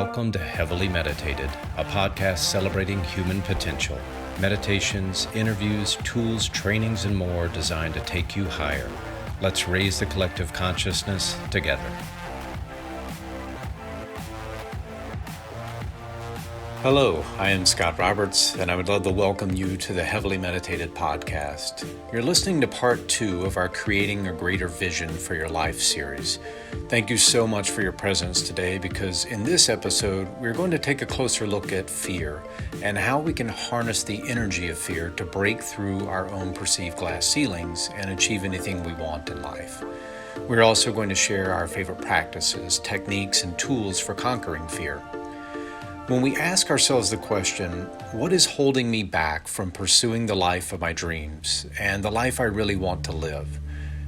Welcome to Heavily Meditated, a podcast celebrating human potential. Meditations, interviews, tools, trainings, and more designed to take you higher. Let's raise the collective consciousness together. Hello, I am Scott Roberts, and I would love to welcome you to the Heavily Meditated podcast. You're listening to part 2 of our Creating a Greater Vision for Your Life series. Thank you so much for your presence today, because in this episode, we're going to take a closer look at fear and how we can harness the energy of fear to break through our own perceived glass ceilings and achieve anything we want in life. We're also going to share our favorite practices, techniques, and tools for conquering fear. When we ask ourselves the question, what is holding me back from pursuing the life of my dreams and the life I really want to live?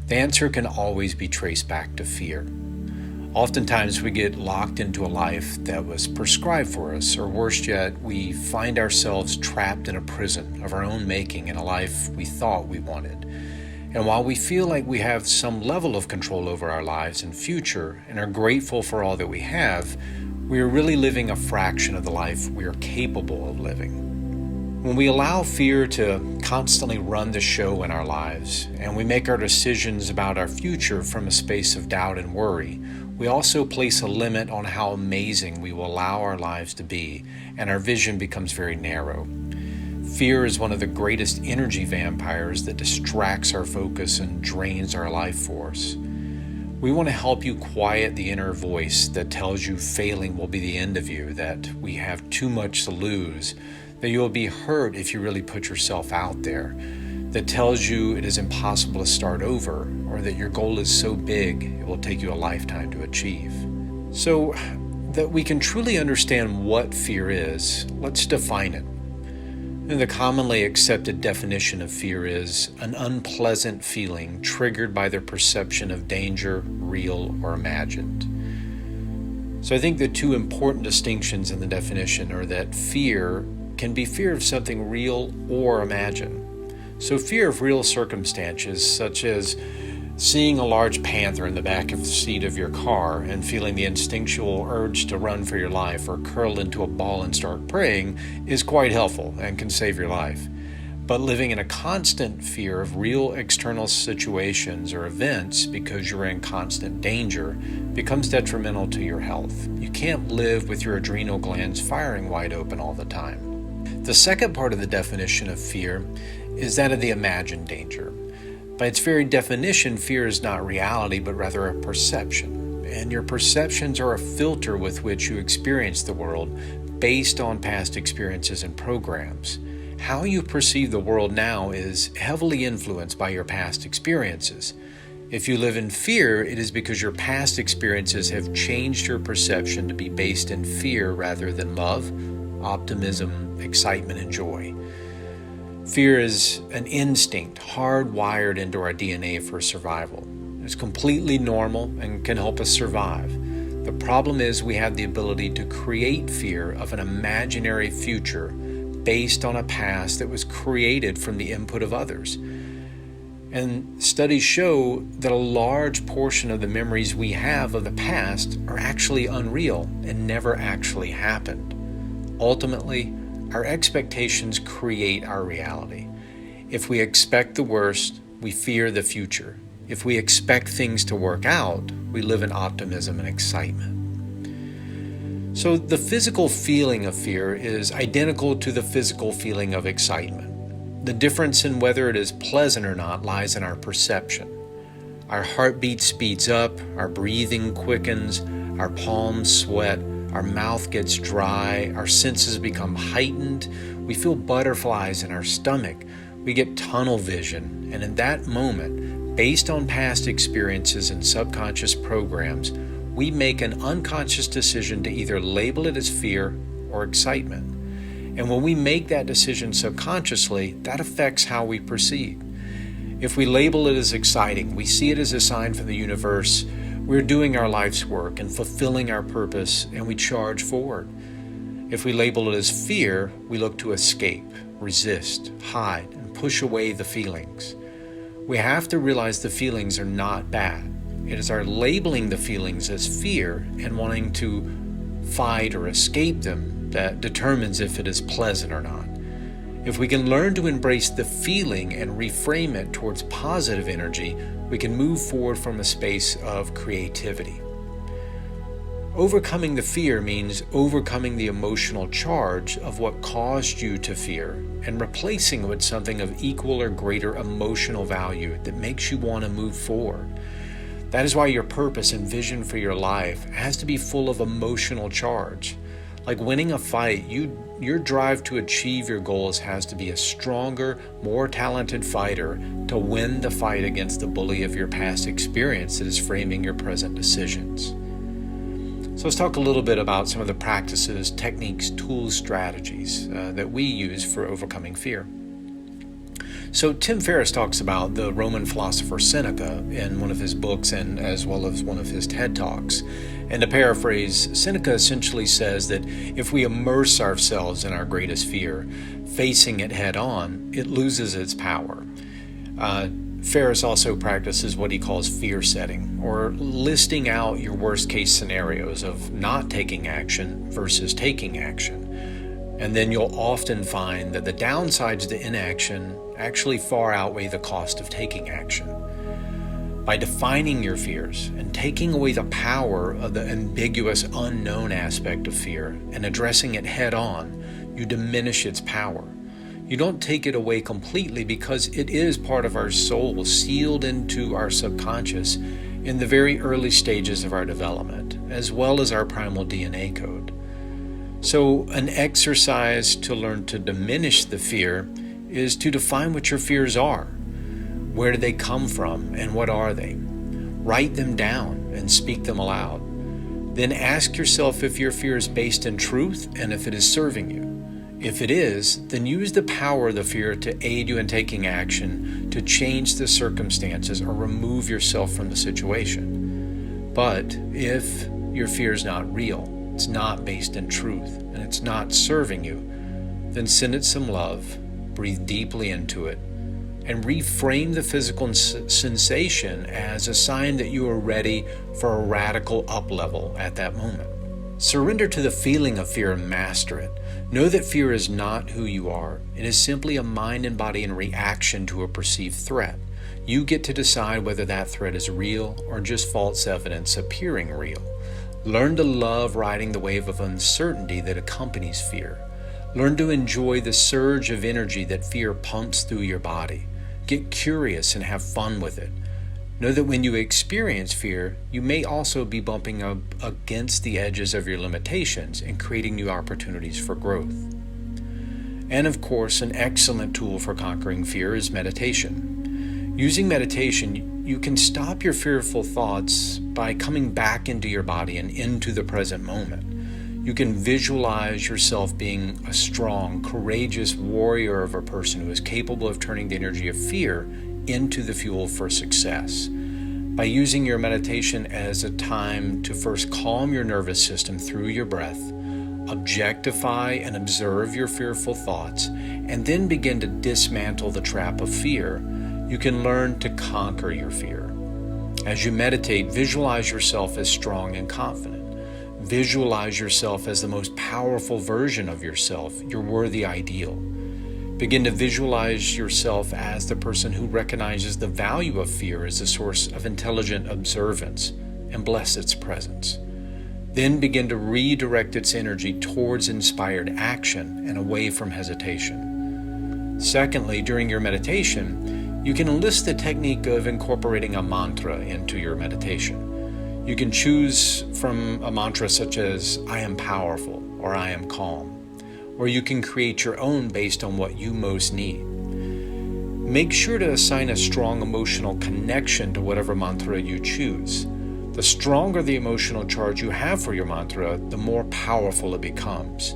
The answer can always be traced back to fear. Oftentimes we get locked into a life that was prescribed for us, or worse yet, we find ourselves trapped in a prison of our own making in a life we thought we wanted. And while we feel like we have some level of control over our lives and future and are grateful for all that we have, we are really living a fraction of the life we are capable of living. When we allow fear to constantly run the show in our lives, and we make our decisions about our future from a space of doubt and worry, we also place a limit on how amazing we will allow our lives to be, and our vision becomes very narrow. Fear is one of the greatest energy vampires that distracts our focus and drains our life force. We want to help you quiet the inner voice that tells you failing will be the end of you, that we have too much to lose, that you will be hurt if you really put yourself out there, that tells you it is impossible to start over, or that your goal is so big it will take you a lifetime to achieve. So that we can truly understand what fear is, let's define it. And the commonly accepted definition of fear is an unpleasant feeling triggered by the perception of danger, real or imagined. So I think the two important distinctions in the definition are that fear can be fear of something real or imagined. So fear of real circumstances, such as seeing a large panther in the back of the seat of your car and feeling the instinctual urge to run for your life or curl into a ball and start praying, is quite helpful and can save your life. But living in a constant fear of real external situations or events because you're in constant danger becomes detrimental to your health. You can't live with your adrenal glands firing wide open all the time. The second part of the definition of fear is that of the imagined danger. By its very definition, fear is not reality, but rather a perception. And your perceptions are a filter with which you experience the world based on past experiences and programs. How you perceive the world now is heavily influenced by your past experiences. If you live in fear, it is because your past experiences have changed your perception to be based in fear rather than love, optimism, excitement, and joy. Fear is an instinct hardwired into our DNA for survival. It's completely normal and can help us survive. The problem is we have the ability to create fear of an imaginary future based on a past that was created from the input of others. And studies show that a large portion of the memories we have of the past are actually unreal and never actually happened. Ultimately, our expectations create our reality. If we expect the worst, we fear the future. If we expect things to work out, we live in optimism and excitement. So the physical feeling of fear is identical to the physical feeling of excitement. The difference in whether it is pleasant or not lies in our perception. Our heartbeat speeds up, our breathing quickens, our palms sweat, our mouth gets dry, our senses become heightened, we feel butterflies in our stomach, we get tunnel vision, and in that moment, based on past experiences and subconscious programs, we make an unconscious decision to either label it as fear or excitement. And when we make that decision subconsciously, that affects how we proceed. If we label it as exciting, we see it as a sign from the universe we're doing our life's work and fulfilling our purpose, and we charge forward. If we label it as fear, we look to escape, resist, hide, and push away the feelings. We have to realize the feelings are not bad. It is our labeling the feelings as fear and wanting to fight, or escape them that determines if it is pleasant or not. If we can learn to embrace the feeling and reframe it towards positive energy, we can move forward from a space of creativity. Overcoming the fear means overcoming the emotional charge of what caused you to fear and replacing it with something of equal or greater emotional value that makes you want to move forward. That is why your purpose and vision for your life has to be full of emotional charge. Like winning a fight, your drive to achieve your goals has to be a stronger, more talented fighter to win the fight against the bully of your past experience that is framing your present decisions. So let's talk a little bit about some of the practices, techniques, tools, strategies that we use for overcoming fear. So Tim Ferriss talks about the Roman philosopher Seneca in one of his books and as well as one of his TED Talks. And to paraphrase, Seneca essentially says that if we immerse ourselves in our greatest fear, facing it head on, it loses its power. Ferriss also practices what he calls fear setting, or listing out your worst case scenarios of not taking action versus taking action. And then you'll often find that the downsides to inaction actually far outweigh the cost of taking action. By defining your fears and taking away the power of the ambiguous unknown aspect of fear and addressing it head on, you diminish its power. You don't take it away completely because it is part of our soul sealed into our subconscious in the very early stages of our development, as well as our primal DNA code. So an exercise to learn to diminish the fear is to define what your fears are. Where do they come from and what are they? Write them down and speak them aloud. Then ask yourself if your fear is based in truth and if it is serving you. If it is, then use the power of the fear to aid you in taking action to change the circumstances or remove yourself from the situation. But if your fear is not real, it's not based in truth, and it's not serving you, then send it some love, breathe deeply into it, and reframe the physical sensation as a sign that you are ready for a radical up-level at that moment. Surrender to the feeling of fear and master it. Know that fear is not who you are. It is simply a mind and body in reaction to a perceived threat. You get to decide whether that threat is real or just false evidence appearing real. Learn to love riding the wave of uncertainty that accompanies fear. Learn to enjoy the surge of energy that fear pumps through your body. Get curious and have fun with it. Know that when you experience fear, you may also be bumping up against the edges of your limitations and creating new opportunities for growth. And of course, an excellent tool for conquering fear is meditation. Using meditation, you can stop your fearful thoughts by coming back into your body and into the present moment. You can visualize yourself being a strong, courageous warrior of a person who is capable of turning the energy of fear into the fuel for success. By using your meditation as a time to first calm your nervous system through your breath, objectify and observe your fearful thoughts, and then begin to dismantle the trap of fear, you can learn to conquer your fear. As you meditate, visualize yourself as strong and confident. Visualize yourself as the most powerful version of yourself, your worthy ideal. Begin to visualize yourself as the person who recognizes the value of fear as a source of intelligent observance and bless its presence. Then begin to redirect its energy towards inspired action and away from hesitation. Secondly, during your meditation, you can enlist the technique of incorporating a mantra into your meditation. You can choose from a mantra such as, I am powerful, or I am calm. Or you can create your own based on what you most need. Make sure to assign a strong emotional connection to whatever mantra you choose. The stronger the emotional charge you have for your mantra, the more powerful it becomes.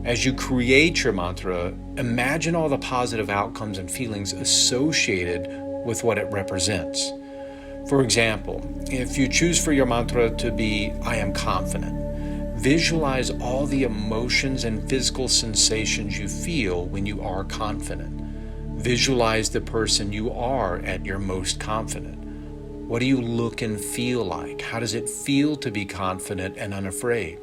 As you create your mantra, imagine all the positive outcomes and feelings associated with what it represents. For example, if you choose for your mantra to be, I am confident, visualize all the emotions and physical sensations you feel when you are confident. Visualize the person you are at your most confident. What do you look and feel like? How does it feel to be confident and unafraid?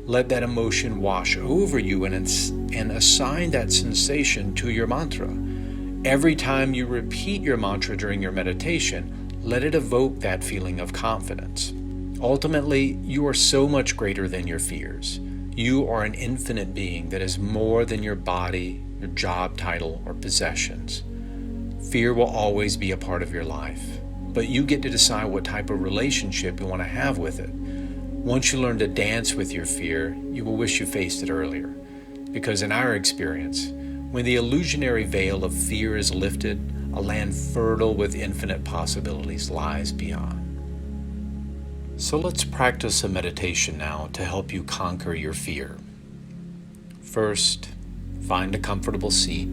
Let that emotion wash over you and assign that sensation to your mantra. Every time you repeat your mantra during your meditation, let it evoke that feeling of confidence. Ultimately, you are so much greater than your fears. You are an infinite being that is more than your body, your job title, or possessions. Fear will always be a part of your life, but you get to decide what type of relationship you want to have with it. Once you learn to dance with your fear, you will wish you faced it earlier. Because in our experience, when the illusionary veil of fear is lifted, a land fertile with infinite possibilities lies beyond. So let's practice a meditation now to help you conquer your fear. First, find a comfortable seat,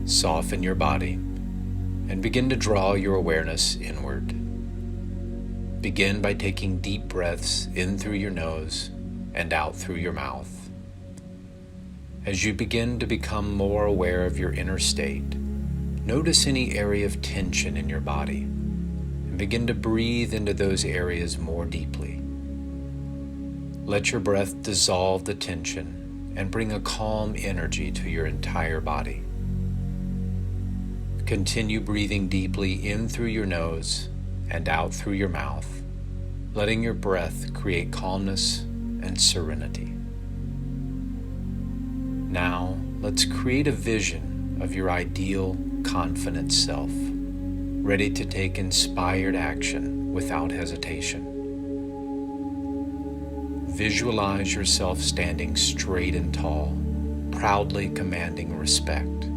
soften your body, and begin to draw your awareness inward. Begin by taking deep breaths in through your nose and out through your mouth. As you begin to become more aware of your inner state, notice any area of tension in your body and begin to breathe into those areas more deeply. Let your breath dissolve the tension and bring a calm energy to your entire body. Continue breathing deeply in through your nose and out through your mouth, letting your breath create calmness and serenity. Now, let's create a vision of your ideal, confident self, ready to take inspired action without hesitation. Visualize yourself standing straight and tall, proudly commanding respect.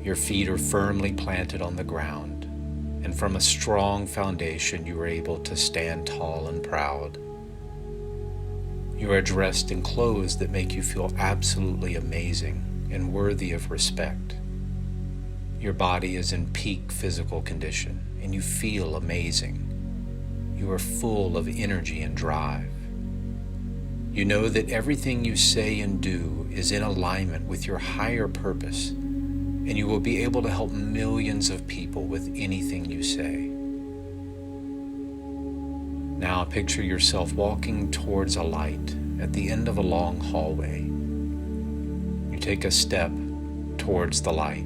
Your feet are firmly planted on the ground, and from a strong foundation you are able to stand tall and proud. You are dressed in clothes that make you feel absolutely amazing and worthy of respect. Your body is in peak physical condition, and you feel amazing. You are full of energy and drive. You know that everything you say and do is in alignment with your higher purpose, and you will be able to help millions of people with anything you say. Now picture yourself walking towards a light at the end of a long hallway. You take a step towards the light.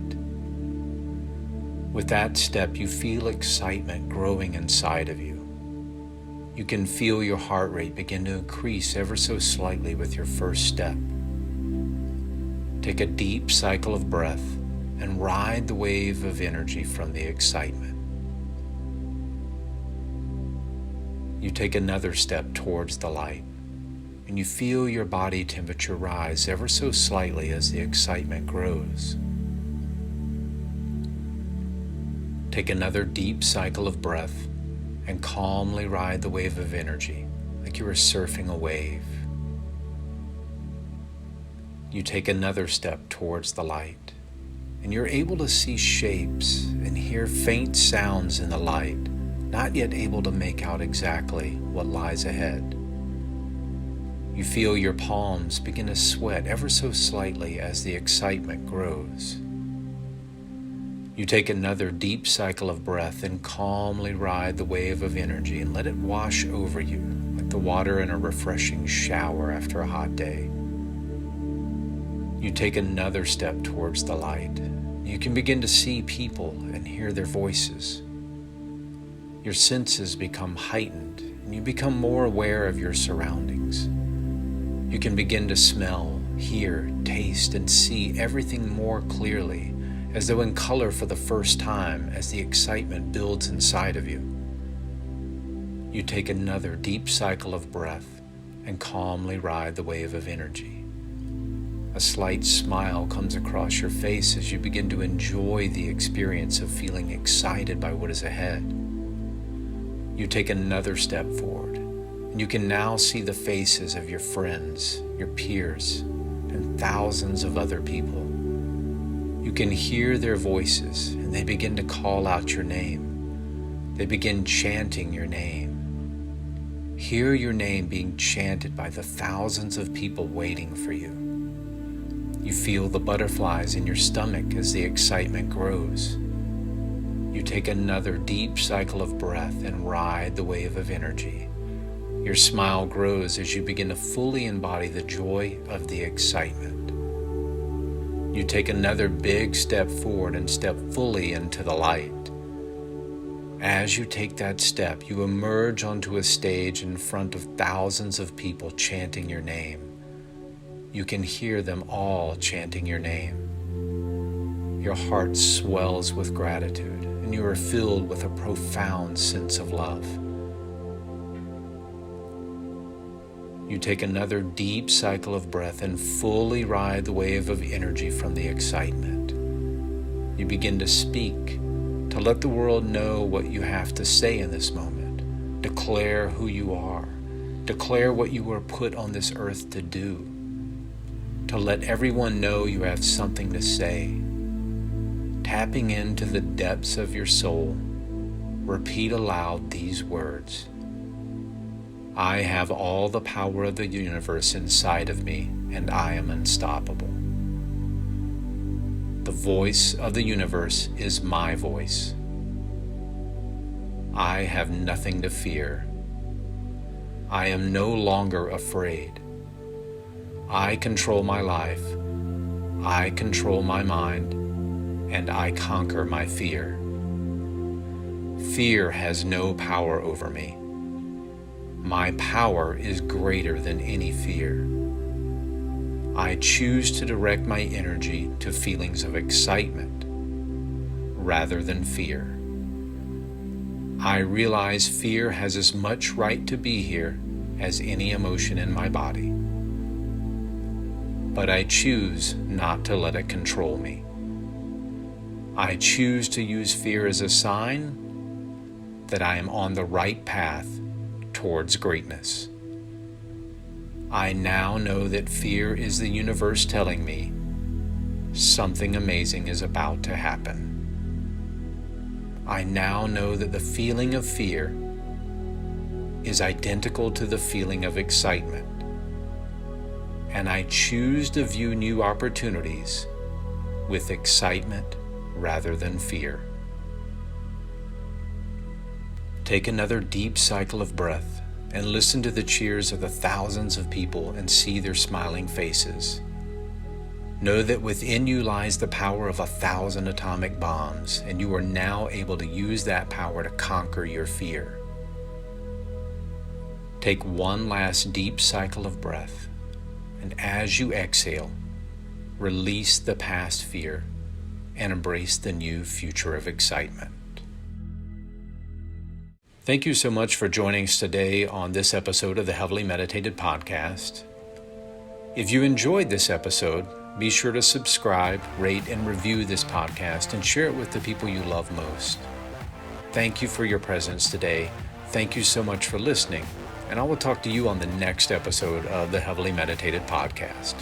With that step, you feel excitement growing inside of you. You can feel your heart rate begin to increase ever so slightly with your first step. Take a deep cycle of breath and ride the wave of energy from the excitement. You take another step towards the light, and you feel your body temperature rise ever so slightly as the excitement grows. Take another deep cycle of breath and calmly ride the wave of energy like you are surfing a wave. You take another step towards the light, and you're able to see shapes and hear faint sounds in the light, not yet able to make out exactly what lies ahead. You feel your palms begin to sweat ever so slightly as the excitement grows. You take another deep cycle of breath and calmly ride the wave of energy and let it wash over you like the water in a refreshing shower after a hot day. You take another step towards the light. You can begin to see people and hear their voices. Your senses become heightened and you become more aware of your surroundings. You can begin to smell, hear, taste, and see everything more clearly, as though in color for the first time as the excitement builds inside of you. You take another deep cycle of breath and calmly ride the wave of energy. A slight smile comes across your face as you begin to enjoy the experience of feeling excited by what is ahead. You take another step forward, and you can now see the faces of your friends, your peers, and thousands of other people. You can hear their voices, and they begin to call out your name. They begin chanting your name. Hear your name being chanted by the thousands of people waiting for you. You feel the butterflies in your stomach as the excitement grows. You take another deep cycle of breath and ride the wave of energy. Your smile grows as you begin to fully embody the joy of the excitement. You take another big step forward and step fully into the light. As you take that step, you emerge onto a stage in front of thousands of people chanting your name. You can hear them all chanting your name. Your heart swells with gratitude, and you are filled with a profound sense of love. You take another deep cycle of breath and fully ride the wave of energy from the excitement. You begin to speak, to let the world know what you have to say in this moment. Declare who you are. Declare what you were put on this earth to do. To let everyone know you have something to say. Tapping into the depths of your soul, repeat aloud these words. I have all the power of the universe inside of me, and I am unstoppable. The voice of the universe is my voice. I have nothing to fear. I am no longer afraid. I control my life. I control my mind, and I conquer my fear. Fear has no power over me. My power is greater than any fear. I choose to direct my energy to feelings of excitement rather than fear. I realize fear has as much right to be here as any emotion in my body. But I choose not to let it control me. I choose to use fear as a sign that I am on the right path towards greatness. I now know that fear is the universe telling me something amazing is about to happen. I now know that the feeling of fear is identical to the feeling of excitement, and I choose to view new opportunities with excitement rather than fear. Take another deep cycle of breath and listen to the cheers of the thousands of people and see their smiling faces. Know that within you lies the power of 1,000 atomic bombs, and you are now able to use that power to conquer your fear. Take one last deep cycle of breath, and as you exhale, release the past fear and embrace the new future of excitement. Thank you so much for joining us today on this episode of the Heavily Meditated Podcast. If you enjoyed this episode, be sure to subscribe, rate, and review this podcast and share it with the people you love most. Thank you for your presence today. Thank you so much for listening, and I will talk to you on the next episode of the Heavily Meditated Podcast.